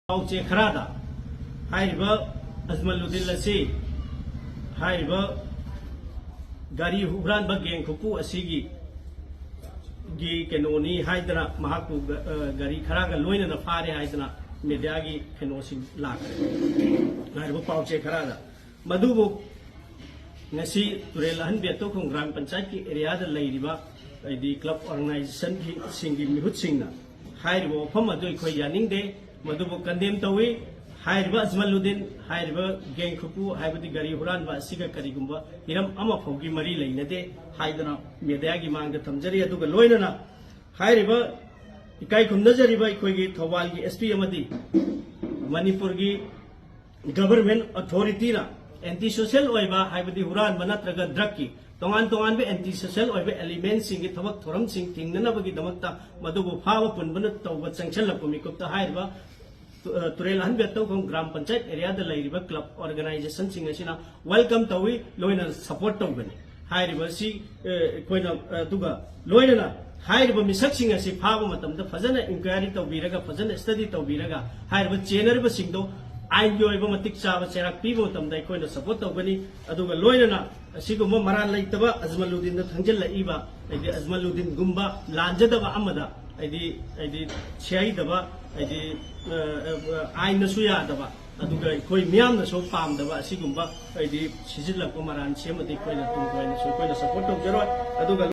पाउचे खरादा अजमलुद्दीन असी गाड़ी हुरान गेंग खुपू असीगी केनोनी गाड़ी खराग लोइना फारे मीडिया की केनोसिंग लाखरे पाउचे खरादा मधुबु ngasi turel han beto khong gram panchayat ki area da leiriba di club organization ki singi mihut singna hairibo pham adu khoi yaning de madubo condemn tawi hairiba azmaluddin hairiba geng khupu haibadi gari huran ba siga kari gumba hiram ama phogi mari leina de haidana media gi mang da thamjari adu ga loina na hairiba ikai khumna jariba khoi gi thawal gi sp amadi manipur gi government authority na anti social हुरान नत्रग drug की तोान तोान anti social element की थबक थोरम थिंगनबी मधुबू फाव पुनबन तब चंचलप मिकुप तुरेल हनबेटौ gram panchayat area club organisation welcome तौई लोइना सपोर्ट तौगनी लोइना मिसक फाव फजन इंक्वायरी तौर फजन स्टडी तौर चेनरबो आइन की मतिक चाब चेराक पीब सपोर्ट तौगनी लोइना मरान लेतब अजमलुद्दीन थंजल्लब अजमलुद्दीन गुम्बा लांजदब सेहदब आइनसु यादब मियामनसु पामदब सिजिल्लप मरान सेमदी सपोर्ट तौजरो।